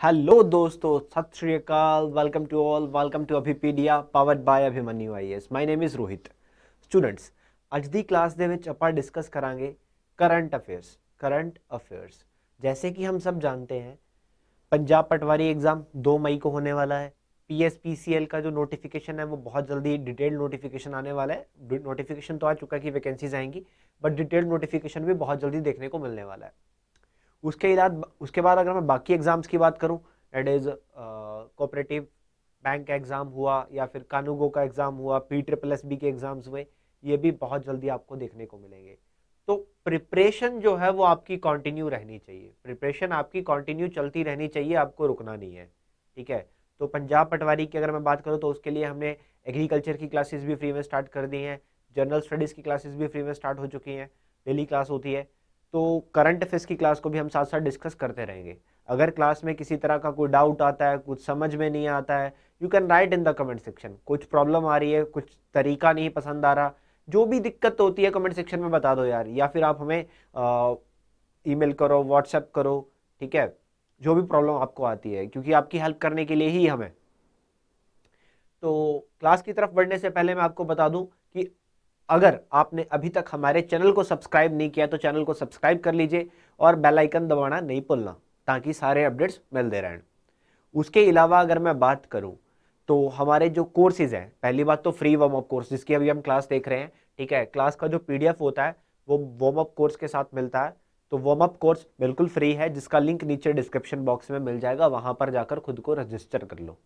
Hello दोस्तों, सत श्री अकाल। Welcome to all, welcome to Abhipedia powered by Abhimanyu IAS. My name is Rohit. Students, ਅੱਜ ਦੀ ਕਲਾਸ ਦੇ ਵਿੱਚ ਆਪਾਂ डिस्कस करांगे करंट अफेयर्स। जैसे कि हम सब जानते हैं, पंजाब पटवारी एग्जाम 2 मई को होने वाला है। पीएसपीसीएल का जो नोटिफिकेशन है वो बहुत जल्दी डिटेल्ड नोटिफिकेशन आने वाला है। नोटिफिकेशन तो आ चुका है कि वैकेंसीज आएंगी, बट डिटेल्ड नोटिफिकेशन भी बहुत जल्दी देखने को मिलने वाला है। उसके बाद अगर मैं बाकी एग्जाम्स की बात करूं, that is cooperative bank exam हुआ या फिर कानूगो का एग्जाम हुआ, PSSB के एग्जाम्स हुए, ये भी बहुत जल्दी आपको देखने को मिलेंगे। तो प्रिपरेशन जो है वो आपकी कंटिन्यू रहनी चाहिए, प्रिपरेशन आपकी कंटिन्यू चलती रहनी चाहिए, आपको रुकना नहीं है। ठीक है, तो पंजाब पटवारी की अगर मैं बात करूं तो उसके लिए हमने एग्रीकल्चर की क्लासेस भी फ्री में स्टार्ट कर दी हैं, जनरल स्टडीज़ की क्लासेस भी फ्री में स्टार्ट हो चुकी हैं, डेली क्लास होती है। तो करंट अफेयर्स की क्लास को भी हम साथ साथ डिस्कस करते रहेंगे। अगर क्लास में किसी तरह का कोई डाउट आता है, कुछ समझ में नहीं आता है, you can write in the comment section. कुछ प्रॉब्लम आ रही है, कुछ तरीका नहीं पसंद आ रहा, जो भी दिक्कत होती है कमेंट सेक्शन में बता दो यार, या फिर आप हमें ईमेल करो, व्हाट्सएप करो। ठीक है, जो भी प्रॉब्लम आपको आती है, क्योंकि आपकी हेल्प करने के लिए ही हमें। तो क्लास की तरफ बढ़ने से पहले मैं आपको बता दूं कि अगर आपने अभी तक हमारे चैनल को सब्सक्राइब नहीं किया तो चैनल को सब्सक्राइब कर लीजिए और बेल आइकन दबाना नहीं भूलना, ताकि सारे अपडेट्स मिलते रहें। उसके अलावा अगर मैं बात करूं तो हमारे जो कोर्सेज हैं, पहली बात तो फ्री वार्म अप कोर्स जिसकी अभी हम क्लास देख रहे हैं। ठीक है, क्लास का जो PDF होता है वो वार्म अप कोर्स के साथ मिलता है। तो वार्म अप कोर्स बिल्कुल फ्री है, जिसका लिंक नीचे डिस्क्रिप्शन बॉक्स में मिल जाएगा, वहां पर जाकर खुद को रजिस्टर कर लो।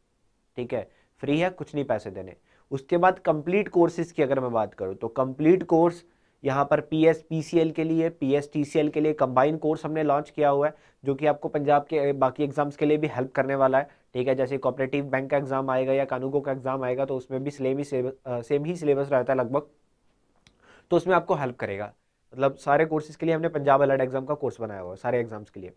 ठीक है, फ्री है, कुछ नहीं पैसे देने। उसके बाद कंप्लीट कोर्सेज की अगर मैं बात करूं तो कंप्लीट कोर्स यहाँ पर PSPCL के लिए, PSTCL के लिए कंबाइन कोर्स हमने लॉन्च किया हुआ है, जो कि आपको पंजाब के बाकी एग्जाम्स के लिए भी हेल्प करने वाला है। ठीक है, जैसे कोऑपरेटिव बैंक का एग्जाम आएगा या कानूगो का एग्जाम आएगा तो उसमें भी सेम ही सिलेबस रहता है लगभग, तो उसमें आपको हेल्प करेगा। मतलब सारे कोर्सेज के लिए हमने पंजाब अलर्ट एग्जाम का कोर्स बनाया हुआ है, सारे एग्जाम्स के लिए।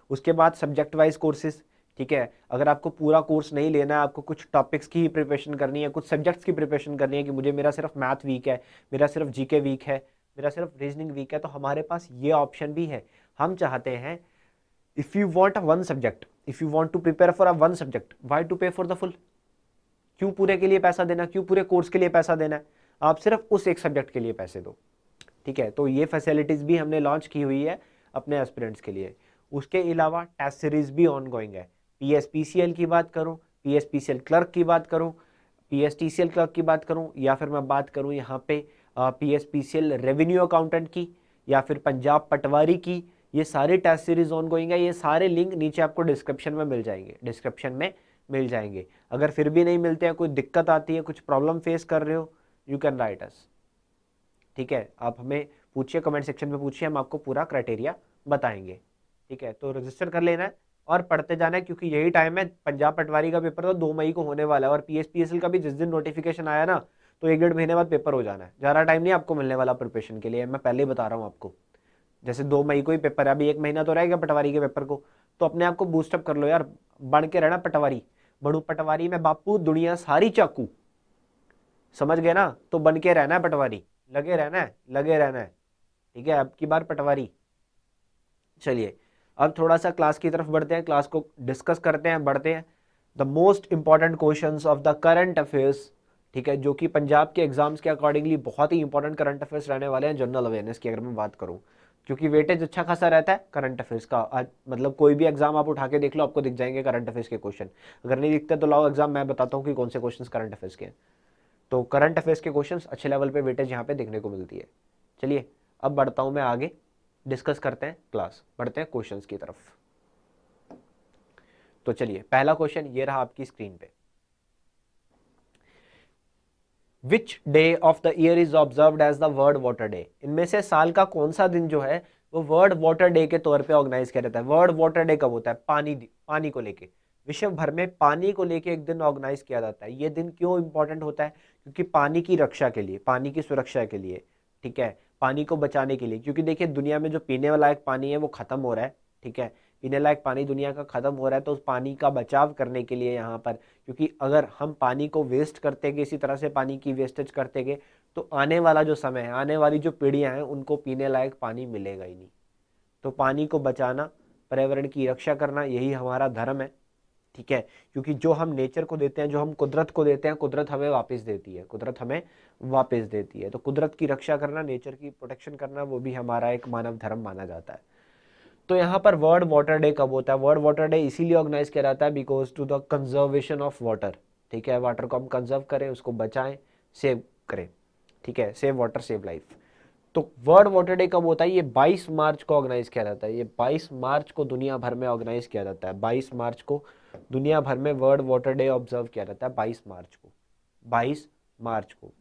उसके बाद सब्जेक्ट वाइज कोर्सेज। ठीक है, अगर आपको पूरा कोर्स नहीं लेना है, आपको कुछ टॉपिक्स की प्रिपरेशन करनी है, कुछ सब्जेक्ट्स की प्रिपरेशन करनी है कि मेरा सिर्फ मैथ वीक है, मेरा सिर्फ GK वीक है, मेरा सिर्फ रीजनिंग वीक है, तो हमारे पास ये ऑप्शन भी है। हम चाहते हैं, if you want one subject, if you want to prepare for one subject, why to pay for the full? क्यों पूरे के लिए पैसा देना, क्यों पूरे कोर्स के लिए पैसा देना है? आप सिर्फ उस एक सब्जेक्ट के लिए पैसे दो। ठीक है, तो ये फैसिलिटीज भी हमने लॉन्च की हुई है अपने एस्पिरेंट्स के लिए। उसके अलावा टेस्ट सीरीज भी ऑन गोइंग है। PSPCL की बात करूं, PSPCL क्लर्क की बात करूं, PSTCL क्लर्क की बात करूं, या फिर मैं बात करूं यहाँ पे PSPCL रेवेन्यू अकाउंटेंट की, या फिर पंजाब पटवारी की, ये सारे टेस्ट सीरीज ऑन गोइंग है। ये सारे लिंक नीचे आपको डिस्क्रिप्शन में मिल जाएंगे। अगर फिर भी नहीं मिलते हैं, कोई दिक्कत आती है, कुछ प्रॉब्लम फेस कर रहे हो, यू कैन राइट अस। ठीक है, आप हमें पूछिए, कमेंट सेक्शन में पूछिए, हम आपको पूरा क्राइटेरिया बताएंगे। ठीक है, तो रजिस्टर कर लेना है और पढ़ते जाना है, क्योंकि यही टाइम है। पंजाब पटवारी का पेपर तो 2 मई को होने वाला है, और PSPSL का भी जिस दिन नोटिफिकेशन आया ना, तो 1-1.5 महीने बाद पेपर हो जाना है। ज़्यादा टाइम नहीं आपको मिलने वाला प्रिपरेशन के लिए, मैं पहले ही बता रहा हूँ आपको। जैसे 2 मई को ही पेपर है, अभी 1 महीना तो रहेगा पटवारी के पेपर को, तो अपने आप को बूस्टअप कर लो यार, बन के रहना पटवारी। बनू पटवारी में बापू, दुनिया सारी चाकू, समझ गए ना? तो बन के रहना है पटवारी, लगे रहना है, लगे रहना है। ठीक है, अब की बार पटवारी। चलिए, अब थोड़ा सा क्लास की तरफ बढ़ते हैं, क्लास को डिस्कस करते हैं, बढ़ते हैं। The most important questions of the current affairs. ठीक है, जो कि पंजाब के एग्जाम्स के अकॉर्डिंगली बहुत ही इंपॉर्टेंट करंट अफेयर्स रहने वाले हैं। जनरल अवेयरनेस की अगर मैं बात करूं, क्योंकि वेटेज अच्छा खासा रहता है करंट अफेयर्स का। आज मतलब कोई भी एग्जाम आप उठा के देख लो, आपको दिख जाएंगे करंट अफेयर्स के क्वेश्चन। अगर नहीं दिखते तो लाओ एग्जाम मैं बताता हूँ कि कौन से क्वेश्चन करंट अफेयर्स के हैं। तो करंट अफेयर्स के क्वेश्चंस अच्छे लेवल पे वेटेज यहाँ पे देखने को मिलती है। चलिए, अब बढ़ता हूँ मैं आगे, डिस्कस करते हैं क्लास, बढ़ते हैं क्वेश्चंस की तरफ। तो चलिए, पहला क्वेश्चन ये रहा आपकी स्क्रीन पे। Which day of the year is observed as the world water day? इनमें से साल का कौन सा दिन जो है वो वर्ल्ड वाटर डे के तौर पे ऑर्गेनाइज किया जाता है? वर्ल्ड वाटर डे कब होता है? पानी को लेके, विश्व भर में पानी को लेके एक दिन ऑर्गेनाइज किया जाता है। ये दिन क्यों इंपॉर्टेंट होता है? क्योंकि पानी की रक्षा के लिए, पानी की सुरक्षा के लिए। ठीक है, पानी को बचाने के लिए, क्योंकि देखिए दुनिया में जो पीने वाला एक पानी है वो खत्म हो रहा है। ठीक है, पीने लायक पानी दुनिया का खत्म हो रहा है, तो उस पानी का बचाव करने के लिए यहाँ पर, क्योंकि अगर हम पानी को वेस्ट करते गए, इसी तरह से पानी की वेस्टेज करते गए, तो आने वाला जो समय है, आने वाली जो पीढ़ियां हैं, उनको पीने लायक पानी मिलेगा ही नहीं। तो पानी को बचाना, पर्यावरण की रक्षा करना, यही हमारा धर्म है। ठीक है, क्योंकि जो हम नेचर को देते हैं, जो हम कुदरत को देते हैं, कुदरत हमें वापस देती है, कुदरत हमें वापस देती है। तो कुदरत की रक्षा करना, नेचर की प्रोटेक्शन करना, वो भी हमारा एक मानव धर्म माना जाता है। तो यहाँ पर वर्ल्ड वाटर डे कब होता है? वर्ल्ड वाटर डे इसीलिए ऑर्गेनाइज किया जाता है because to the conservation of water. ठीक है, वाटर को हम कंजर्व करें, उसको बचाएं, सेव करें। ठीक है, सेव वाटर सेव लाइफ। तो वर्ल्ड वाटर डे कब होता है? ये 22 मार्च को ऑर्गेनाइज किया जाता है। ये 22 मार्च को दुनिया भर में ऑर्गेनाइज किया जाता है। 22 मार्च को दुनिया भर में वर्ल्ड वाटर डे ऑब्जर्व किया जाता है। 22 मार्च को, 22 मार्च को,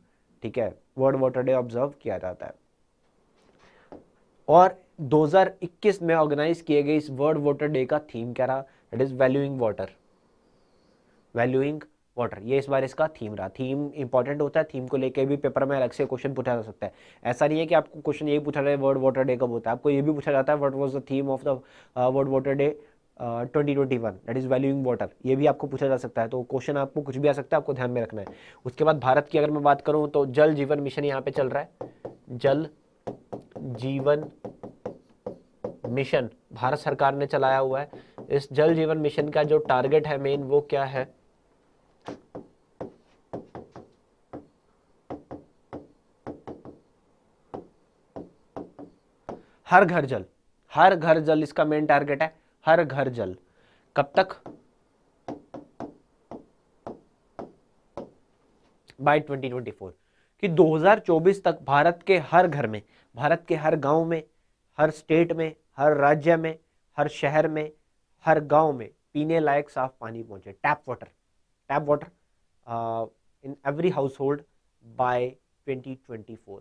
ठीक है, वर्ल्ड वाटर डे ऑब्जर्व किया जाता है। और 2021 में ऑर्गेनाइज किए गए इस वर्ल्ड वाटर डे का थीम क्या रहा? It is valuing water. Valuing water, ये इस बार इसका थीम रहा। थीम इंपॉर्टेंट होता है, थीम को लेके भी पेपर में अलग से क्वेश्चन पूछा जा सकता है। ऐसा नहीं है कि आपको क्वेश्चन यही पूछा जाए वर्ल्ड वाटर डे कब होता है, आपको ये भी पूछा जाता है what was the theme of the world water day 2021, that is valuing water. ये भी आपको पूछा जा सकता है। तो क्वेश्चन आपको कुछ भी आ सकता है, आपको ध्यान में रखना है। उसके बाद भारत की अगर मैं बात करूं तो जल जीवन मिशन यहाँ पे चल रहा है। जल जीवन मिशन भारत सरकार ने चलाया हुआ है। इस जल जीवन मिशन का जो टारगेट है मेन, वो क्या है? हर घर जल। हर घर जल इसका मेन टारगेट है, हर घर जल। कब तक? बाय 2024, कि 2024 तक भारत के हर घर में, भारत के हर गांव में, हर स्टेट में, हर राज्य में, हर शहर में, हर गांव में पीने लायक साफ पानी पहुंचे। Tap water, tap water in every house hold by 2024।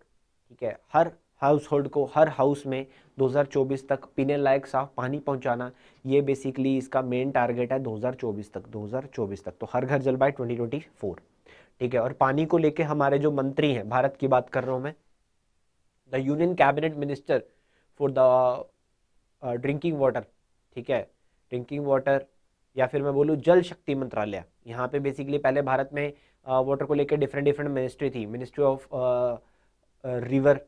ठीक है, हर हाउस होल्ड को, हर हाउस में 2024 तक पीने लायक साफ पानी पहुंचाना, ये बेसिकली इसका मेन टारगेट है 2024 तक। 2024 तक तो हर घर जल बाय 2024। ठीक है, और पानी को लेके हमारे जो मंत्री हैं, भारत की बात कर रहा हूं मैं, the union cabinet minister for the drinking water. ठीक है, ड्रिंकिंग वाटर, या फिर मैं बोलूँ जल शक्ति मंत्रालय। यहाँ पे बेसिकली पहले भारत में वाटर को लेकर डिफरेंट डिफरेंट मिनिस्ट्री थी। Ministry of river,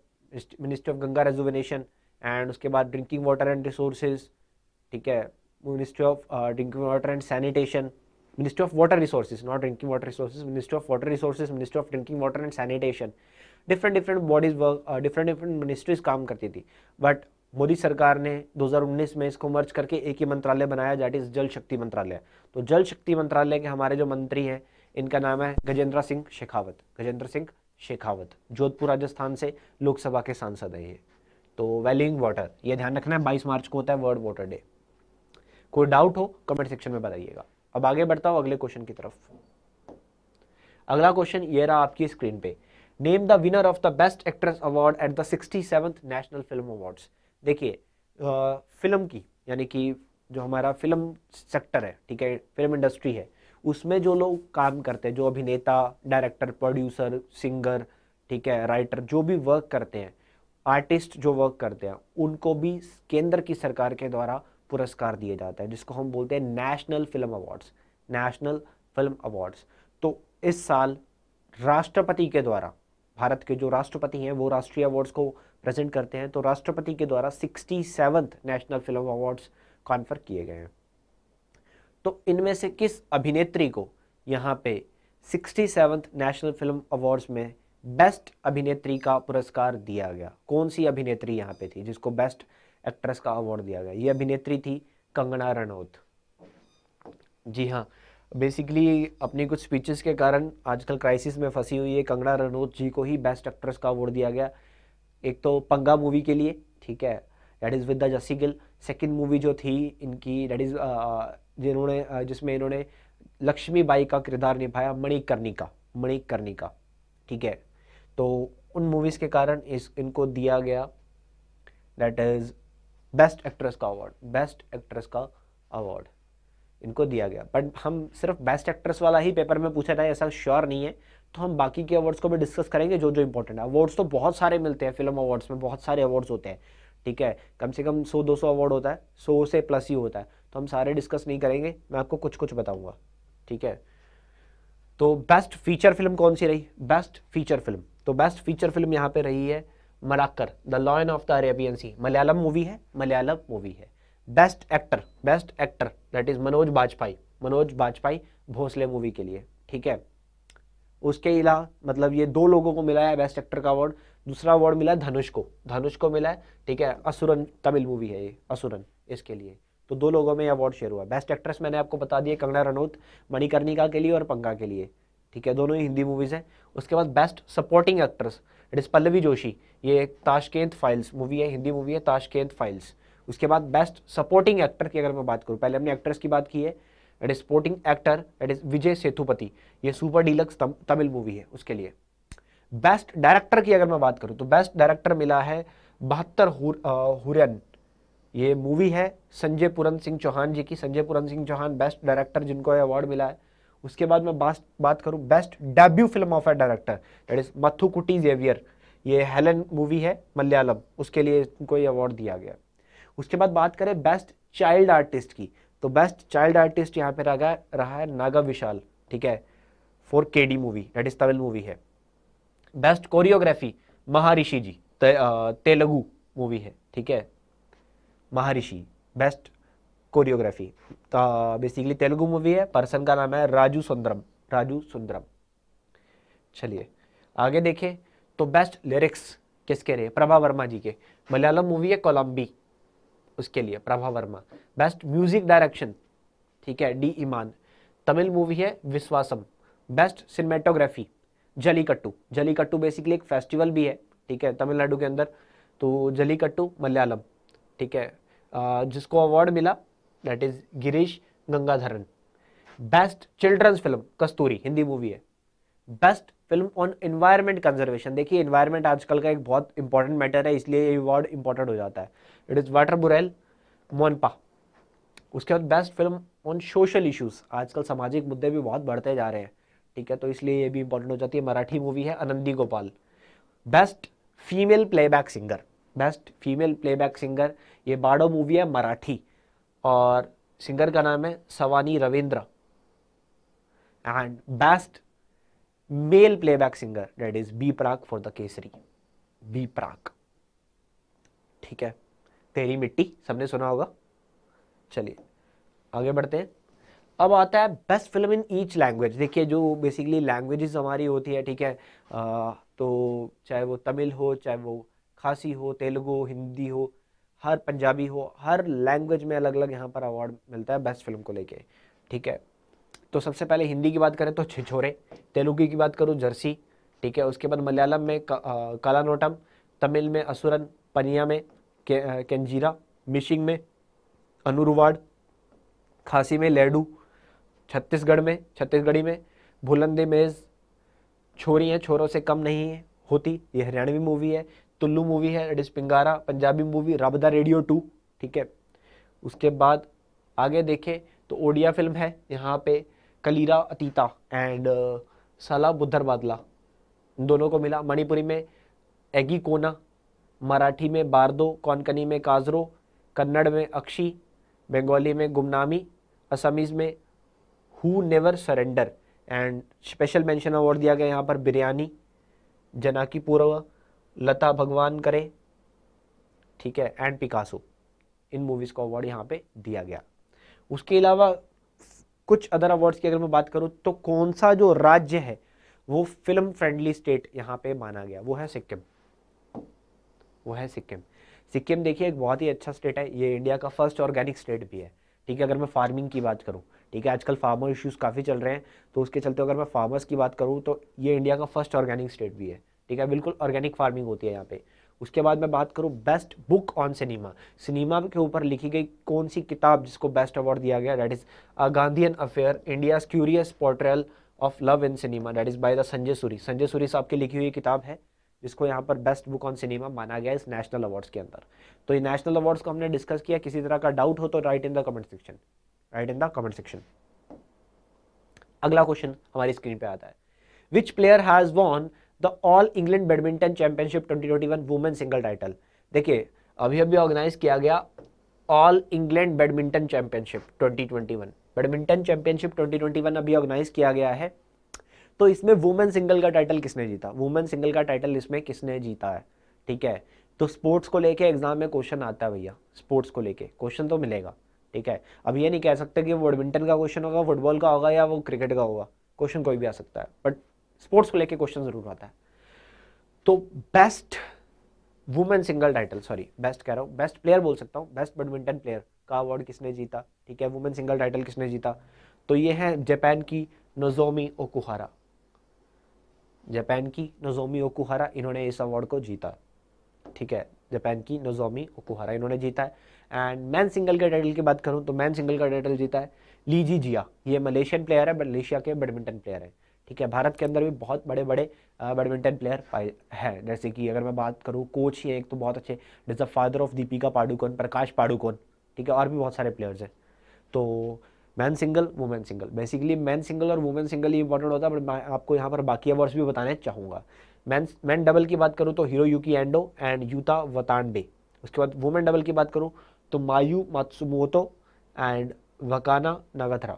ministry of Ganga rejuvenation, and उसके बाद ड्रिंकिंग वाटर एंड रिसोर्सेज। ठीक है, ministry of drinking water and sanitation, ministry of water resources, not drinking water resources, ministry of water resources, ministry of drinking water and sanitation. Different different bodies work, different different ministries काम करती थी। But Modi सरकार ने 2019 में इसको मर्ज करके एक ही मंत्रालय बनाया, दैट इज जल शक्ति मंत्रालय। तो जल शक्ति मंत्रालय के हमारे जो मंत्री हैं, इनका नाम है गजेंद्र सिंह शेखावत। गजेंद्र सिंह शेखावत जोधपुर राजस्थान से लोकसभा के सांसद है ये। तो वैल्यूइंग वाटर, ये ध्यान रखना है, 22 मार्च को होता है वर्ल्ड वाटर डे। कोई डाउट हो कमेंट सेक्शन में बताइएगा। अब आगे बढ़ता हूं अगले क्वेश्चन की तरफ। अगला क्वेश्चन ये रहा आपकी स्क्रीन पे। Name the winner of the best actress award at the 67th national film awards. देखिए, फिल्म की, यानी कि जो हमारा फिल्म सेक्टर है, ठीक है, फिल्म इंडस्ट्री है, उसमें जो लोग काम करते हैं, जो अभिनेता, डायरेक्टर, प्रोड्यूसर, सिंगर, ठीक है, राइटर, जो भी वर्क करते हैं, आर्टिस्ट जो वर्क करते हैं, उनको भी केंद्र की सरकार के द्वारा पुरस्कार दिए जाता है, जिसको हम बोलते हैं national film awards. National film awards. तो इस साल राष्ट्रपति के द्वारा, भारत के जो राष्ट्रपति हैं वो राष्ट्रीय अवार्ड्स को प्रेजेंट करते हैं, तो राष्ट्रपति के द्वारा 67th national film awards confer किए गए हैं। तो इनमें से किस अभिनेत्री को यहाँ पे 67th नेशनल फिल्म अवार्ड्स में बेस्ट अभिनेत्री का पुरस्कार दिया गया? कौन सी अभिनेत्री यहाँ पे थी जिसको बेस्ट एक्ट्रेस का अवार्ड दिया गया? ये अभिनेत्री थी कंगना रनौत। जी हाँ, बेसिकली अपनी कुछ स्पीचेस के कारण आजकल क्राइसिस में फंसी हुई है कंगना रनौत जी को ही बेस्ट एक्ट्रेस का अवार्ड दिया गया। एक तो पंगा मूवी के लिए, ठीक है, that is with the Jassi Gill. Second movie जो थी इनकी, दैट इज़ जिसमें इन्होंने लक्ष्मीबाई का किरदार निभाया, मणिकर्णिका, मणिकर्णिका। ठीक है, तो उन मूवीज़ के कारण इनको दिया गया दैट इज़ बेस्ट एक्ट्रेस का अवार्ड। बेस्ट एक्ट्रेस का अवार्ड इनको दिया गया। बट हम सिर्फ बेस्ट एक्ट्रेस वाला ही पेपर में पूछा जाए ऐसा श्योर नहीं है, तो हम बाकी के अवार्ड्स को भी डिस्कस करेंगे जो जो इंपॉर्टेंट है। अवार्ड्स तो बहुत सारे मिलते हैं फिल्म अवार्ड्स में, बहुत सारे अवार्ड्स होते हैं, ठीक है, कम से कम 100-200 अवार्ड होता है, 100 से प्लस ही होता है, तो हम सारे डिस्कस नहीं करेंगे, मैं आपको कुछ कुछ बताऊंगा। ठीक है, तो बेस्ट फीचर फिल्म कौन सी रही? बेस्ट फीचर फिल्म, तो बेस्ट फीचर फिल्म यहाँ पे रही है Marakkar, the lion of the Arabian sea. Malayalam movie है, मलयालम मूवी है। Best actor, best actor that is Manoj Bajpayee. Manoj Bajpayee Bhonsle movie के लिए, ठीक है। उसके अलावा मतलब ये 2 लोगों को मिला है बेस्ट एक्टर का अवार्ड। दूसरा अवार्ड मिला है धनुष को मिला है, ठीक है। असुरन तमिल मूवी है ये, असुरन, इसके लिए। तो 2 लोगों में ये अवार्ड शेयर हुआ। बेस्ट एक्ट्रेस मैंने आपको बता दिया, कंगना रनौत मणिकर्णिका के लिए और पंगा के लिए, ठीक है, दोनों ही हिंदी मूवीज हैं। उसके बाद best supporting actress it is Pallavi Joshi, ये ताशकेंत फाइल्स मूवी है, हिंदी मूवी है ताशकेंत फाइल्स। उसके बाद बेस्ट सपोर्टिंग एक्टर की अगर मैं बात करूँ, पहले हमने एक्ट्रेस की बात की है, it is supporting actor it is Vijay Sethupathi, ये सुपर डीलक्स तमिल मूवी है उसके लिए। बेस्ट डायरेक्टर की अगर मैं बात करूं तो बेस्ट डायरेक्टर मिला है 72 हुरन, ये मूवी है संजय पुरन सिंह चौहान जी की। संजय पुरन सिंह चौहान बेस्ट डायरेक्टर जिनको अवार्ड मिला है। उसके बाद मैं बात करूं best debut film of a director that is Mathukutty Xavier, ये हेलन मूवी है मलयालम, उसके लिए इनको ये अवार्ड दिया गया। उसके बाद बात करें बेस्ट चाइल्ड आर्टिस्ट की, तो बेस्ट चाइल्ड आर्टिस्ट यहाँ पे रहा है नागा विशाल, ठीक है, for KD movie that is Tamil movie है। बेस्ट कोरियोग्राफी महर्षि जी, तेलुगु मूवी है, ठीक है, महर्षि बेस्ट कोरियोग्राफी। तो बेसिकली तेलुगु मूवी है, पर्सन का नाम है राजू सुंदरम। चलिए आगे देखें तो बेस्ट लिरिक्स किसके रहे, प्रभा वर्मा जी के, मलयालम मूवी है कोलंबी, उसके लिए Prabha Verma. Best music direction, ठीक है, डी इमान, तमिल मूवी है विश्वासम। बेस्ट सिनेमेटोग्राफी जलीकट्टू बेसिकली एक फेस्टिवल भी है, ठीक है, तमिलनाडु के अंदर, तो जलीकट्टू मलयालम, ठीक है, जिसको अवार्ड मिला that is Girish Gangadharan. Best children's film Kasturi, Hindi movie है। Best film on environment conservation, देखिए एनवायरमेंट आजकल का एक बहुत इंपॉर्टेंट मैटर है, इसलिए ये अवार्ड इंपॉर्टेंट हो जाता है, it is water Burrell Monpa. उसके बाद best film on social issues, आजकल सामाजिक मुद्दे भी बहुत बढ़ते जा रहे हैं, ठीक है, तो इसलिए ये भी इंपॉर्टेंट हो जाती है, मराठी मूवी है Anandi Gopal. Best female playback singer ये बाडो मूवी है मराठी, और सिंगर का नाम है Savani Ravindra. And best male playback singer that is B Praak for the Kesari, B Praak, ठीक है, तेरी मिट्टी सबने सुना होगा। चलिए आगे बढ़ते हैं। अब आता है best film in each language, देखिए जो बेसिकली लैंग्वेजेस हमारी होती है, ठीक है, तो चाहे वो तमिल हो, चाहे वो खासी हो, तेलुगु, हिंदी हो, हर पंजाबी हो, हर लैंग्वेज में अलग अलग यहाँ पर अवार्ड मिलता है बेस्ट फिल्म को लेके, ठीक है। तो सबसे पहले हिंदी की बात करें तो छिछोरे, तेलुगु की बात करूँ जर्सी, ठीक है, उसके बाद मलयालम में कालानोटम, तमिल में असुरन, पनिया में केंजीरा, मिशिंग में अनुरुवाड, खासी में लेडू, छत्तीसगढ़ी में भुलंदे मेज, छोरी हैं छोरों से कम नहीं है होती, ये हरियाणवी मूवी है। तुल्लू मूवी है it is Pingara, Punjabi movie Rabb Da Radio 2, ठीक है। उसके बाद आगे देखें तो ओडिया फिल्म है यहाँ पे कलीरा अतीता एंड साला बुद्धर बादला, इन दोनों को मिला। मणिपुरी में एगी कोना, मराठी में बारदो, कोंकणी में काजरो, कन्नड़ में अक्षी, बंगाली में गुमनामी, असमीज में who never surrender. And special mention award दिया गया यहाँ पर बिरयानी, जनाकी पूर्व, लता भगवान करे, ठीक है, एंड पिकासो, इन मूवीज को अवार्ड यहाँ पे दिया गया। उसके अलावा कुछ अदर अवार्ड्स की अगर मैं बात करूँ तो कौन सा जो राज्य है वो फिल्म फ्रेंडली स्टेट यहाँ पे माना गया, वो है सिक्किम। सिक्किम देखिए एक बहुत ही अच्छा स्टेट है, ये इंडिया का फर्स्ट ऑर्गेनिक स्टेट भी है, ठीक है। अगर मैं फार्मिंग की बात करूँ, ठीक है, आजकल फार्मर इश्यूज काफ़ी चल रहे हैं, तो उसके चलते अगर मैं फार्मर्स की बात करूँ तो ये इंडिया का फर्स्ट ऑर्गेनिक स्टेट भी है, ठीक है, बिल्कुल ऑर्गेनिक फार्मिंग होती है यहाँ पे। उसके बाद मैं बात करूँ बेस्ट बुक ऑन सिनेमा के ऊपर लिखी गई कौन सी किताब जिसको बेस्ट अवार्ड दिया गया, that is a Gandhian affair India's curious portrayal of love in cinema, that is by the Sanjay Suri साहब की लिखी हुई किताब है, जिसको यहाँ पर बेस्ट बुक ऑन सिनेमा माना गया इस नेशनल अवार्ड्स के अंदर। तो ये नेशनल अवार्ड्स को हमने डिस्कस किया, किसी तरह का डाउट हो तो right in the comment section. अगला क्वेश्चन हमारी स्क्रीन पे आता है, विच player has won the all England badminton championship 2021 women single title. देखिए अभी ऑर्गेनाइज किया गया all England badminton championship 2021, badminton championship 2021 अभी ऑर्गेनाइज किया गया है। तो इसमें वुमेन सिंगल का टाइटल किसने जीता, वुमेन सिंगल का टाइटल इसमें किसने जीता है, ठीक है। तो स्पोर्ट्स को लेके एग्जाम में क्वेश्चन आता है भैया, स्पोर्ट्स को लेके क्वेश्चन तो मिलेगा, ठीक है, अब ये नहीं कह सकते कि वो बैडमिंटन का क्वेश्चन होगा, फुटबॉल का होगा या वो क्रिकेट का होगा, क्वेश्चन कोई भी आ सकता है, बट स्पोर्ट्स को लेके क्वेश्चन जरूर आता है। तो best women single title, sorry best कह रहा हूँ, बेस्ट प्लेयर बोल सकता हूँ, बेस्ट बैडमिंटन प्लेयर का अवार्ड किसने जीता, ठीक है, वुमेन सिंगल टाइटल किसने जीता, तो ये है जापान की नोजोमी ओकुहारा। जापान की नोजोमी ओकुहारा, इन्होंने इस अवार्ड को जीता, ठीक है, जापान की नोजोमी ओकुहारा इन्होंने जीता है। एंड मैन सिंगल के टाइटल की बात करूं तो मैन सिंगल का टाइटल जीता है लीजी जिया, ये मलेशियन प्लेयर है, मलेशिया के बैडमिंटन प्लेयर है, ठीक है। भारत के अंदर भी बहुत बड़े बड़े बैडमिंटन प्लेयर पाए हैं, जैसे कि अगर मैं बात करूं कोच ही एक तो बहुत अच्छे, जैसे फादर ऑफ दीपिका पाडुकोन, प्रकाश पाडुकोन, ठीक है, और भी बहुत सारे प्लेयर्स हैं। तो man single women single, basically man single और वुमेन सिंगल ही इंपॉर्टेंट होता है, बट मैं आपको यहाँ पर बाकी अवार्ड्स भी बताने चाहूँगा। मैन डबल की बात करूँ तो Hiroyuki Endo and Yuta Watanabe. उसके बाद वुमेन डबल की बात करूँ तो Mayu Matsumoto and Wakana Nagahara.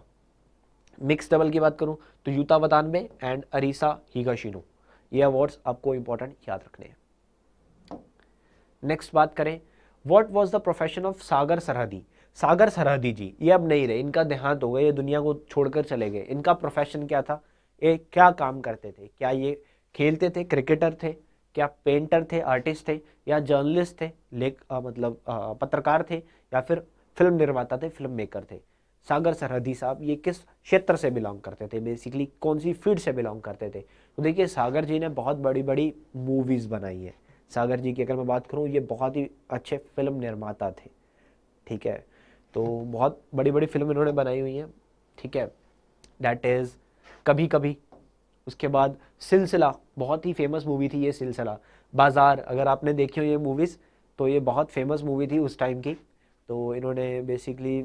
Mix double की बात करूँ तो Yuta Watanabe and Arisa Higashino. ये अवार्ड्स आपको इंपॉर्टेंट याद रखने हैं। नेक्स्ट बात करें, what was the profession of Sagar Sarhadi. Sagar सरहदी जी ये अब नहीं रहे, इनका देहांत हो गया, ये दुनिया को छोड़कर चले गए। इनका प्रोफेशन क्या था, ये क्या काम करते थे, क्या ये खेलते थे, क्रिकेटर थे, क्या पेंटर थे, आर्टिस्ट थे, या जर्नलिस्ट थे, मतलब पत्रकार थे, या फिर फिल्म निर्माता थे, फिल्म मेकर थे। सागर सरहदी साहब ये किस क्षेत्र से बिलोंग करते थे, बेसिकली कौन सी फील्ड से बिलोंग करते थे। तो देखिए सागर जी ने बहुत बड़ी बड़ी मूवीज़ बनाई है। सागर जी की अगर मैं बात करूँ, ये बहुत ही अच्छे फिल्म निर्माता थे, ठीक है। तो बहुत बड़ी बड़ी फिल्म इन्होंने बनाई हुई हैं, ठीक है, दैट इज़ कभी कभी। उसके बाद सिलसिला, बहुत ही फेमस मूवी थी ये सिलसिला। बाजार, अगर आपने देखी हो ये मूवीज़ तो ये बहुत फेमस मूवी थी उस टाइम की। तो इन्होंने बेसिकली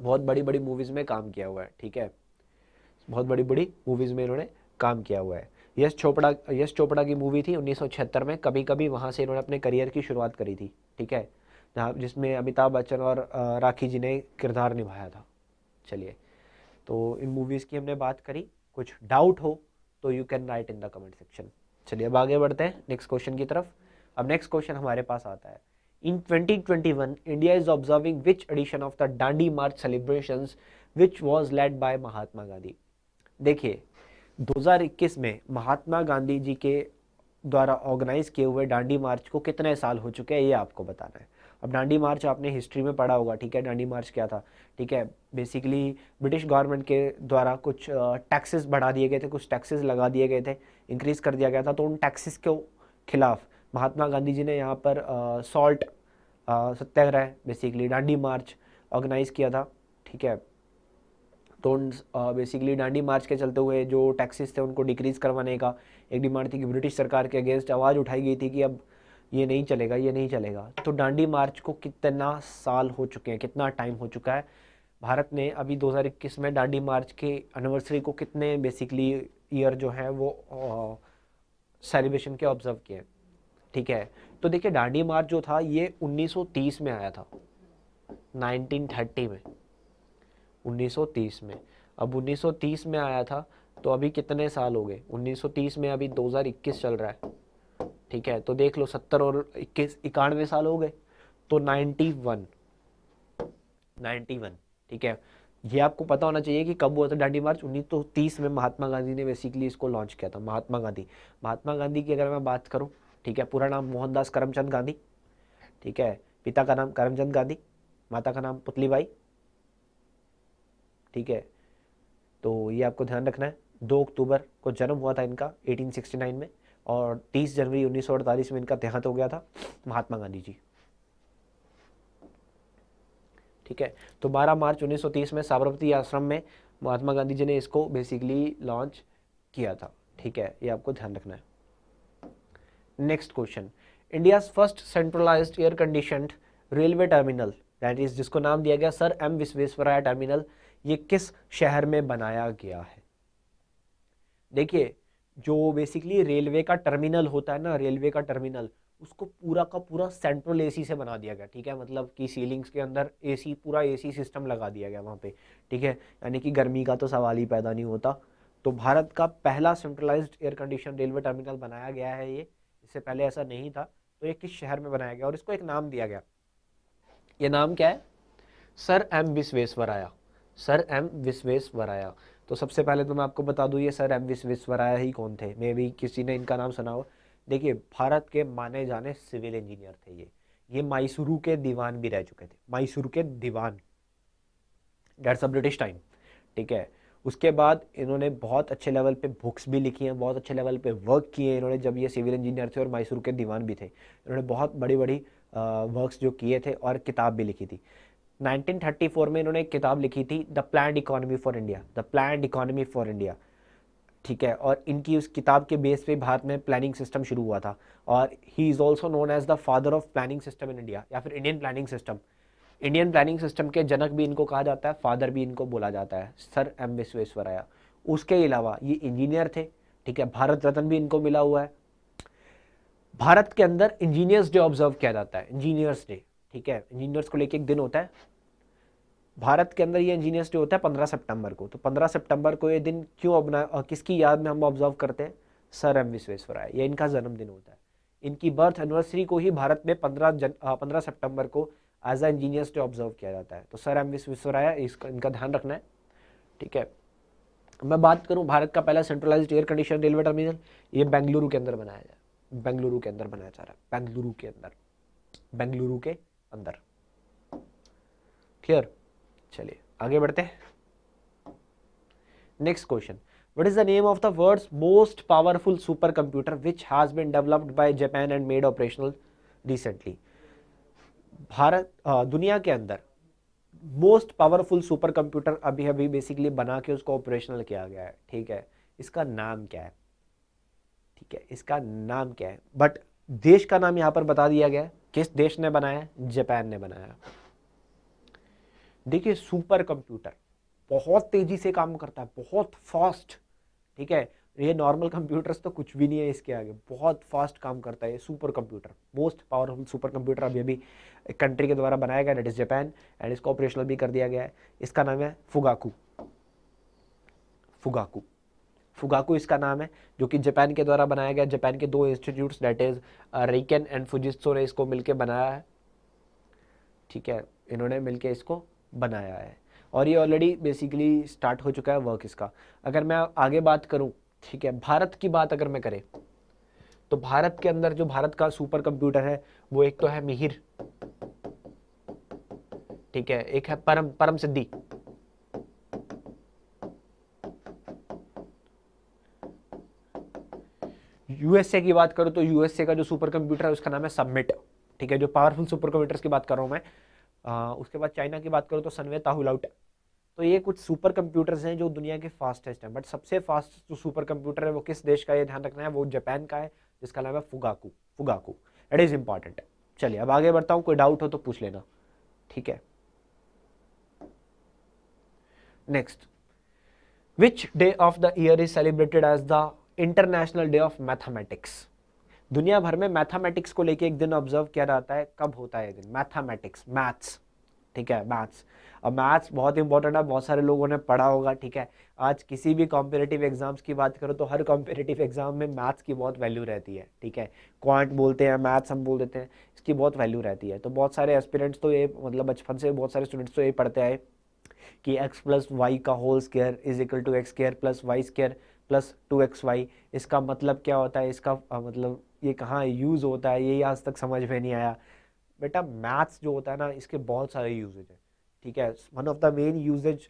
बहुत बड़ी बड़ी मूवीज़ में काम किया हुआ है, ठीक है, बहुत बड़ी बड़ी मूवीज़ में इन्होंने काम किया हुआ है। यश चोपड़ा की मूवी थी 1976 में कभी कभी, वहाँ से इन्होंने अपने करियर की शुरुआत करी थी, ठीक है, जहाँ जिसमें अमिताभ बच्चन और राखी जी ने किरदार निभाया था। चलिए, तो इन मूवीज़ की हमने बात करी, कुछ डाउट हो तो you can write in the comment section. चलिए अब आगे बढ़ते हैं नेक्स्ट क्वेश्चन की तरफ। अब नेक्स्ट क्वेश्चन हमारे पास आता है, in 2021 India is observing which edition of the Dandi march celebrations which was led by Mahatma Gandhi. देखिए 2021 में महात्मा गांधी जी के द्वारा ऑर्गेनाइज किए हुए डांडी मार्च को कितने साल हो चुके हैं, ये आपको बताना है। अब डांडी मार्च आपने हिस्ट्री में पढ़ा होगा, ठीक है, डांडी मार्च क्या था, ठीक है, बेसिकली ब्रिटिश गवर्नमेंट के द्वारा कुछ टैक्सेस बढ़ा दिए गए थे, कुछ टैक्सेस लगा दिए गए थे, इंक्रीज कर दिया गया था। तो उन टैक्सेस के खिलाफ महात्मा गांधी जी ने यहाँ पर सॉल्ट सत्याग्रह, बेसिकली डांडी मार्च ऑर्गेनाइज किया था, ठीक है। तो बेसिकली डांडी मार्च के चलते हुए जो टैक्सेस थे उनको डिक्रीज करवाने का एक डिमांड थी कि ब्रिटिश सरकार के अगेंस्ट आवाज़ उठाई गई थी कि अब ये नहीं चलेगा, ये नहीं चलेगा। तो डांडी मार्च को कितना साल हो चुके हैं, कितना टाइम हो चुका है, भारत ने अभी 2021 में डांडी मार्च के एनिवर्सरी को कितने बेसिकली ईयर जो है वो सेलिब्रेशन के ऑब्जर्व किए, ठीक है। तो देखिए डांडी मार्च जो था ये 1930 में आया था, 1930 में, 1930 में। अब 1930 में आया था तो अभी कितने साल हो गए, 1930 में अभी 2021 चल रहा है, ठीक है। तो देख लो 70 और 21 91 साल हो गए, तो 91, ठीक है। ये आपको पता होना चाहिए कि कब हुआ था डांडी मार्च, 1930 में महात्मा गांधी ने बेसिकली इसको लॉन्च किया था। महात्मा गांधी की अगर मैं बात करूं, ठीक है, पूरा नाम मोहनदास करमचंद गांधी, ठीक है, पिता का नाम करमचंद गांधी, माता का नाम पुतलीबाई, ठीक है। तो ये आपको ध्यान रखना है। 2 अक्टूबर को जन्म हुआ था इनका 1869 में, और 30 जनवरी 1948 में इनका देहांत हो गया था महात्मा गांधी जी, ठीक है। तो 12 मार्च 1930 में साबरमती आश्रम में महात्मा गांधी जी ने इसको बेसिकली लॉन्च किया था, ठीक है, ये आपको ध्यान रखना है। Next question, India first centralised air conditioned railway terminal, that is जिसको नाम दिया गया सर एम विश्वेश्वरैया टर्मिनल, ये किस शहर में बनाया गया है। देखिए जो बेसिकली रेलवे का टर्मिनल होता है ना, रेलवे का टर्मिनल, उसको पूरा का पूरा सेंट्रल एसी से बना दिया गया, ठीक है, मतलब कि सीलिंग्स के अंदर एसी, पूरा एसी सिस्टम लगा दिया गया वहाँ पे, ठीक है, यानी कि गर्मी का तो सवाल ही पैदा नहीं होता। तो भारत का पहला centralised air condition railway terminal बनाया गया है ये, इससे पहले ऐसा नहीं था। तो ये किस शहर में बनाया गया और इसको एक नाम दिया गया, ये नाम क्या है, sir M Visvesvaraya, sir M Visvesvaraya. तो सबसे पहले तो मैं आपको बता दूं ये सर एम विश्वेश्वराया ही कौन थे, मे भी किसी ने इनका नाम सुना हो। देखिए भारत के माने जाने सिविल इंजीनियर थे ये मैसूरू के दीवान भी रह चुके थे, मैसूरू के दीवान, दैट्स अ ब्रिटिश टाइम, ठीक है। उसके बाद इन्होंने बहुत अच्छे लेवल पे बुक्स भी लिखी हैं, बहुत अच्छे लेवल पे वर्क किए इन्होंने, जब ये सिविल इंजीनियर थे और मैसूर के दीवान भी थे, इन्होंने बहुत बड़ी बड़ी वर्क्स जो किए थे और किताब भी लिखी थी। 1934 में इन्होंने एक किताब लिखी थी the planned economy for India, the planned economy for India, ठीक है। और इनकी उस किताब के बेस पे भारत में प्लानिंग सिस्टम शुरू हुआ था, और he is also known as the father of planning system in India, या फिर Indian planning system. Indian planning system के जनक भी इनको कहा जाता है, फादर भी इनको बोला जाता है, सर एम विश्वेश्वराया। उसके अलावा ये इंजीनियर थे, ठीक है, भारत रत्न भी इनको मिला हुआ है। भारत के अंदर इंजीनियर्स डे ऑब्जर्व किया जाता है, इंजीनियर्स डे, ठीक है, इंजीनियर्स को लेके एक दिन होता है भारत के अंदर, ये इंजीनियर्स डे होता है 15 सितंबर को। तो 15 सितंबर को ये दिन क्यों अपना किसकी याद में हम ऑब्जर्व करते हैं, सर एम विश्वेश्वराया, ये इनका जन्मदिन होता है। इनकी बर्थ एनिवर्सरी को ही भारत में 15 सितंबर को as a engineers day observe किया जाता है। तो सर एम विश्वेश्वराया, इसका इनका ध्यान रखना है, ठीक है। मैं बात करूं भारत का पहला centralised air condition railway terminal, ये बेंगलुरु के अंदर बनाया जाए, बेंगलुरु के अंदर बनाया जा रहा है, बेंगलुरु के अंदर, बेंगलुरु के अंदर, क्लियर। चलिए आगे बढ़ते हैं। Next question, what is the name of the world's most powerful super computer which has been developed by Japan and made operational recently. Bharat दुनिया के अंदर मोस्ट पावरफुल सुपर कंप्यूटर अभी अभी बेसिकली बना के उसको ऑपरेशनल किया गया है, ठीक है। इसका नाम क्या है, ठीक है, इसका नाम क्या है, बट देश का नाम यहां पर बता दिया गया है, किस देश ने बनाया, जापान ने बनाया। देखिए सुपर कंप्यूटर बहुत तेजी से काम करता है, बहुत फास्ट, ठीक है, ये नॉर्मल कंप्यूटर्स तो कुछ भी नहीं है इसके आगे, बहुत फास्ट काम करता है ये super computer. Most powerful super computer अभी अभी एक कंट्री के द्वारा बनाया गया, दैट इज जापान, एंड इसको ऑपरेशनल भी कर दिया गया है। इसका नाम है फुगाकू, फुगाकू, फुगाकू इसका नाम है, जो कि जापान के द्वारा बनाया गया। जापान के दो institutes that is RIKEN and Fujitsu ने इसको मिलकर बनाया है, ठीक है, इन्होंने मिलकर इसको बनाया है, और ये ऑलरेडी बेसिकली स्टार्ट हो चुका है वर्क इसका। अगर मैं आगे बात करूं, ठीक है, भारत की बात अगर मैं करें, तो भारत के अंदर जो भारत का सुपर कंप्यूटर है वो एक तो है मिहिर, ठीक है, एक है परम सिद्धि, यूएसए की बात करूं तो यूएसए का जो सुपर कंप्यूटर है उसका नाम है सबमिट, ठीक है, जो पावरफुल सुपर कंप्यूटर्स की बात कर रहा हूं मैं। उसके बाद चाइना की बात करूं तो सनवे ताहुलाउट। तो ये कुछ सुपर कंप्यूटर्स हैं जो दुनिया के फास्टेस्ट हैं, बट सबसे फास्ट जो सुपर कंप्यूटर है वो किस देश का, ये ध्यान रखना है, वो जापान का है, जिसका नाम है Fugaku, Fugaku, it is important. चलिए अब आगे बढ़ता हूं, कोई डाउट हो तो पूछ लेना, ठीक है। Next, which day of the year is celebrated as the international day of mathematics. दुनिया भर में मैथमेटिक्स को लेके एक दिन ऑब्जर्व किया जाता है, कब होता है ये दिन, मैथमेटिक्स, मैथ्स, ठीक है, मैथ्स। अब मैथ्स बहुत इंपॉर्टेंट है, बहुत सारे लोगों ने पढ़ा होगा, ठीक है। आज किसी भी कॉम्पिटिटिव एग्जाम्स की बात करो तो हर कॉम्पिटिटिव एग्जाम में मैथ्स की बहुत वैल्यू रहती है, ठीक है। क्वांट बोलते हैं, मैथ्स हम बोल देते हैं, इसकी बहुत वैल्यू रहती है। तो बहुत सारे एस्पिरेंट्स तो ये मतलब बचपन से बहुत सारे स्टूडेंट्स तो ये पढ़ते आए कि x प्लस वाई का whole square is equal to x square plus y square plus 2xy। इसका मतलब क्या होता है, इसका मतलब ये कहाँ यूज़ होता है, ये आज तक समझ में नहीं आया। बेटा मैथ्स जो होता है ना, इसके बहुत सारे यूजेज हैं, ठीक है। One of the main uses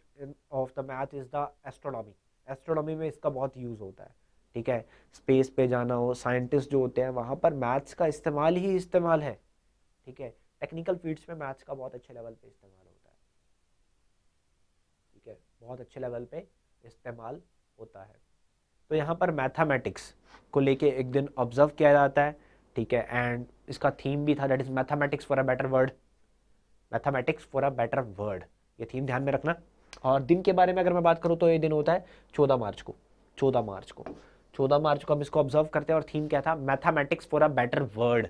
of the math is the astronomy, astronomy में इसका बहुत यूज़ होता है, ठीक है। स्पेस पे जाना हो, साइंटिस्ट जो होते हैं वहाँ पर मैथ्स का इस्तेमाल ही इस्तेमाल है, ठीक है। टेक्निकल फील्ड्स में मैथ्स का बहुत अच्छे लेवल पे इस्तेमाल होता है, ठीक है, बहुत अच्छे लेवल पे इस्तेमाल होता है। तो यहाँ पर मैथमेटिक्स को लेके एक दिन ऑब्जर्व किया जाता है, ठीक है, एंड इसका थीम भी था, that is mathematics for a better world, mathematics for a better world, ये थीम ध्यान में रखना। और दिन के बारे में अगर मैं बात करूँ तो ये दिन होता है 14 मार्च को, 14 मार्च को, 14 मार्च को हम इसको ऑब्जर्व करते हैं, और थीम क्या था, mathematics for a better world.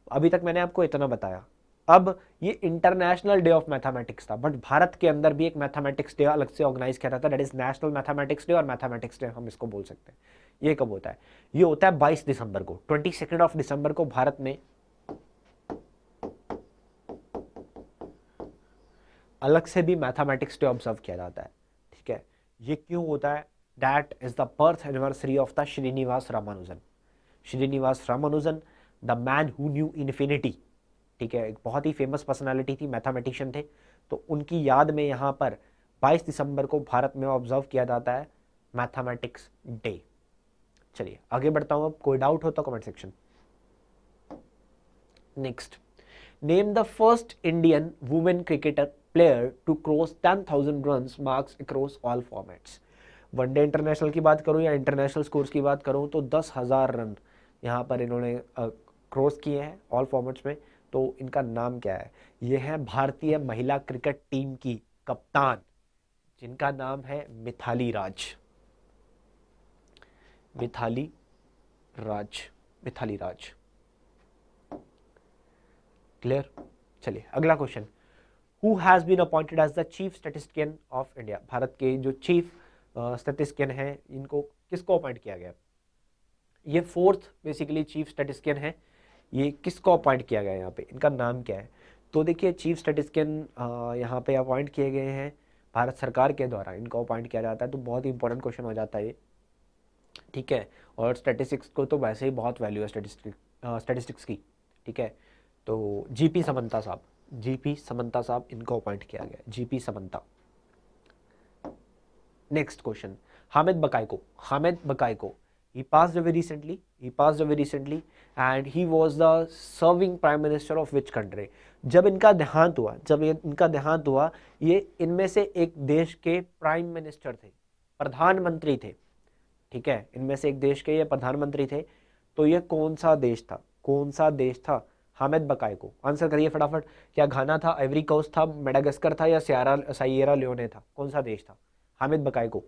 अभी तक मैंने आपको इतना बताया। अब ये इंटरनेशनल डे ऑफ मैथमेटिक्स था, बट भारत के अंदर भी एक मैथमेटिक्स डे अलग से ऑर्गेनाइज किया जाता है, that is national mathematics day और मैथमेटिक्स डे हम इसको बोल सकते हैं। ये कब होता है, ये होता है 22 दिसंबर को, 22 ऑफ दिसंबर को भारत में अलग से भी मैथमेटिक्स डे ऑब्जर्व किया जाता है, ठीक है। ये क्यों होता है? That is the birth anniversary of the Srinivasa Ramanujan. Srinivasa Ramanujan, the man who knew infinity, ठीक है, एक बहुत ही फेमस पर्सनालिटी थी, मैथमेटिशियन थे, तो उनकी याद में यहाँ पर 22 दिसंबर को भारत में ऑब्जर्व किया जाता है मैथमेटिक्स डे। चलिए आगे बढ़ता हूँ, अब कोई डाउट हो तो comment section. Next, name the first Indian women cricketer player to cross 10,000 runs marks across all formats. One day international की बात करूं या इंटरनेशनल स्कोर्स की बात करूं तो 10,000 रन यहाँ पर इन्होंने क्रॉस किए हैं ऑल फॉर्मेट्स में। तो इनका नाम क्या है? ये है भारतीय महिला क्रिकेट टीम की कप्तान, जिनका नाम है मिथाली राज। मिथाली राज, मिथाली राज, क्लियर। चलिए अगला question, who has been appointed as the chief statistician of India. भारत के जो चीफ स्टैटिस्टिशियन हैं, इनको किसको अपॉइंट किया गया? ये फोर्थ बेसिकली चीफ स्टैटिस्टिशियन है, ये किसको अपॉइंट किया गया? यहाँ पे इनका नाम क्या है? तो देखिए चीफ स्टैटिस्टिशियन यहाँ पे अपॉइंट किए गए हैं भारत सरकार के द्वारा, इनको अपॉइंट किया जाता है। तो बहुत ही इंपॉर्टेंट क्वेश्चन हो जाता है ये, ठीक है। और स्टैटिस्टिक्स को तो वैसे ही बहुत वैल्यू है स्टैटिस्टिक्स की, ठीक है। तो जीपी समंता साहब, जीपी समंता साहब, इनको अपॉइंट किया गया, GP Samanta. Next question, Hamid Bakayoko, Hamid Bakayoko, he passed away recently and he was the serving prime minister of which country। जब इनका देहांत हुआ, ये इनमें से एक देश के प्राइम मिनिस्टर थे, प्रधानमंत्री थे, ठीक है, इनमें से एक देश के ये प्रधानमंत्री थे। तो ये कौन सा देश था? हामिद बकायको, आंसर करिए फटाफट। क्या घाना था, आइवरी कोस्ट था, मेडागास्कर था या साइयरा लियोने था? कौन सा देश था हामिद बकायको?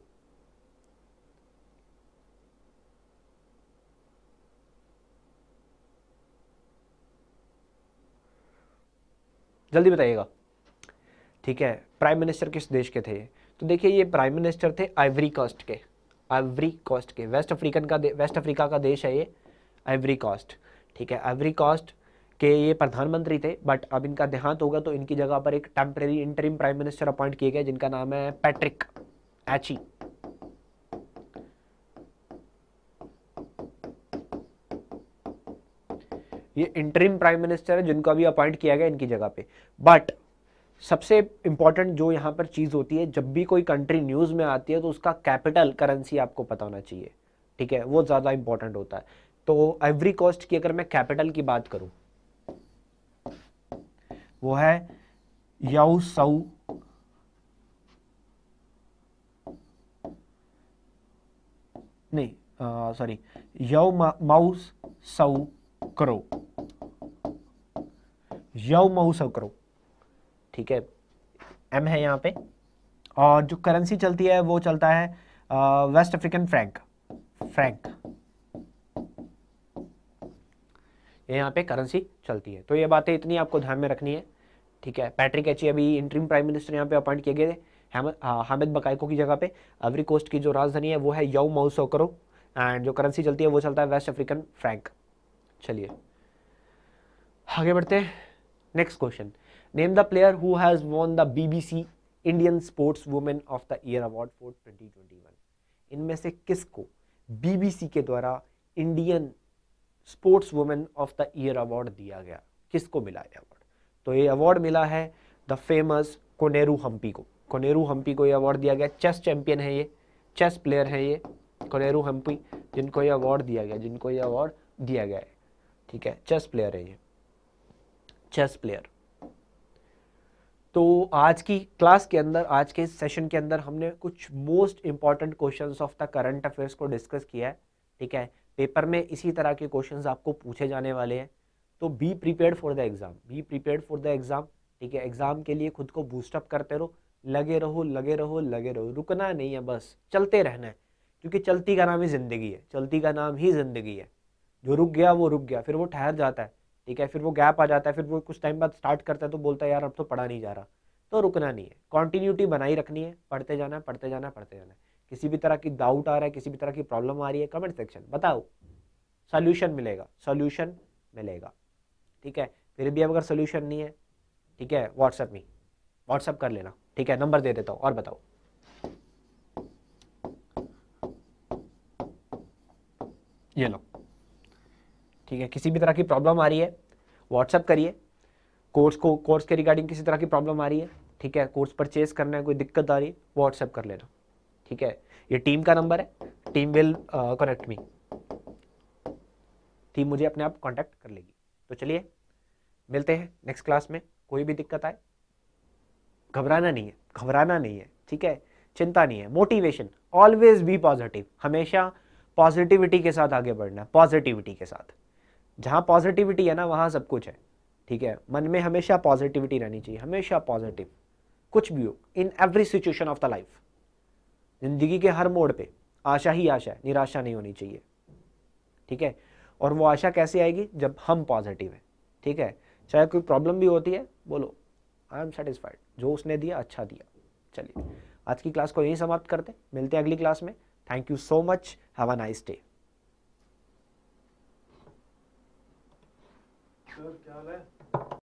जल्दी बताइएगा, ठीक है। प्राइम मिनिस्टर किस देश के थे? तो देखिए ये प्राइम मिनिस्टर थे आइवरी कोस्ट के, वेस्ट अफ्रीका का देश है ये आइवरी कोस्ट, ठीक है। आइवरी कोस्ट के ये प्रधानमंत्री थे, बट अब इनका देहांत होगा तो इनकी जगह पर एक temporary interim prime minister appoint किए गए, जिनका नाम है पैट्रिक एची। ये इंटरिम प्राइम मिनिस्टर है जिनको अभी अपॉइंट किया गया इनकी जगह पे। बट सबसे इंपॉर्टेंट जो यहाँ पर चीज होती है, जब भी कोई कंट्री न्यूज में आती है तो उसका कैपिटल करेंसी आपको पता होना चाहिए, ठीक है, वो ज्यादा इंपॉर्टेंट होता है। तो आइवरी कोस्ट की अगर मैं कैपिटल की बात करूं, वो है याऊसऊ, नहीं सॉरी, याऊमाउसऊ करो, याऊमाउसऊ करो, ठीक है, एम है यहाँ पे। और जो करेंसी चलती है वो चलता है वेस्ट अफ्रीकन फ्रैंक, ये यहाँ पे करेंसी चलती है। तो ये बातें इतनी आपको ध्यान में रखनी है, ठीक है। पैट्रिक एची अभी इंटरिम प्राइम मिनिस्टर यहाँ पे अपॉइंट किए गए थे हामिद बकायको की जगह पे। आइवरी कोस्ट की जो राजधानी है वो है याऊमाउसऊ, एंड जो करेंसी चलती है वो चलता है वेस्ट अफ्रीकन फ्रैंक। चलिए आगे बढ़ते हैं। Next question, name the player who has won the BBC Indian sports women of the year award for 2021। इनमें से किसको बीबीसी के द्वारा Indian sports women of the year award दिया गया? किसको मिला ये अवार्ड? तो ये अवार्ड मिला है द फेमस कोनेरू हम्पी को। कोनेरू हम्पी को ये अवार्ड दिया गया। चेस चैंपियन है ये, चेस प्लेयर है ये कोनेरू हम्पी, जिनको ये अवार्ड दिया गया है, ठीक है, चेस प्लेयर है ये, चेस प्लेयर। तो आज की क्लास के अंदर, आज के सेशन के अंदर हमने कुछ most important questions of the current affairs को डिस्कस किया है, ठीक है। पेपर में इसी तरह के क्वेश्चंस आपको पूछे जाने वाले हैं, तो be prepared for the exam, ठीक है। एग्जाम के लिए खुद को बूस्टअप करते रहो, लगे रहो, रुकना नहीं है, बस चलते रहना है, क्योंकि चलती का नाम ही जिंदगी है। जो रुक गया वो रुक गया, फिर वो ठहर जाता है, ठीक है, फिर वो गैप आ जाता है, फिर वो कुछ टाइम बाद स्टार्ट करता है तो बोलता है यार अब तो पढ़ा नहीं जा रहा। तो रुकना नहीं है, कंटिन्यूटी बनाई रखनी है, पढ़ते जाना है। किसी भी तरह की डाउट आ रहा है, किसी भी तरह की प्रॉब्लम आ रही है, कमेंट सेक्शन बताओ, सॉल्यूशन मिलेगा, ठीक है। फिर भी अगर सॉल्यूशन नहीं है, ठीक है, व्हाट्सएप में, व्हाट्सअप कर लेना, ठीक है। नंबर दे देता हूँ और बताओ। ये लो, ठीक है। किसी भी तरह की प्रॉब्लम आ रही है व्हाट्सअप करिए। कोर्स के रिगार्डिंग किसी तरह की प्रॉब्लम आ रही है, ठीक है, कोर्स परचेज करना है, कोई दिक्कत आ रही है, व्हाट्सएप कर लेना, ठीक है। ये टीम का नंबर है, team will connect me, team मुझे अपने आप कांटेक्ट कर लेगी। तो चलिए मिलते हैं नेक्स्ट क्लास में। कोई भी दिक्कत आए घबराना नहीं है, घबराना नहीं है, ठीक है, चिंता नहीं है। मोटिवेशन, ऑलवेज बी पॉजिटिव, हमेशा पॉजिटिविटी के साथ आगे बढ़ना है, पॉजिटिविटी के साथ। जहाँ पॉजिटिविटी है ना वहाँ सब कुछ है, ठीक है। मन में हमेशा पॉजिटिविटी रहनी चाहिए, हमेशा पॉजिटिव, कुछ भी हो, in every situation of the life. जिंदगी के हर मोड़ पे आशा ही आशा है, निराशा नहीं होनी चाहिए, ठीक है। और वो आशा कैसे आएगी, जब हम पॉजिटिव हैं, ठीक है। चाहे कोई प्रॉब्लम भी होती है, बोलो आई एम सेटिस्फाइड, जो उसने दिया अच्छा दिया। चलिए आज की क्लास को यहीं समाप्त करते, मिलते हैं अगली क्लास में। Thank you so much, have a nice day. क्या हाल है?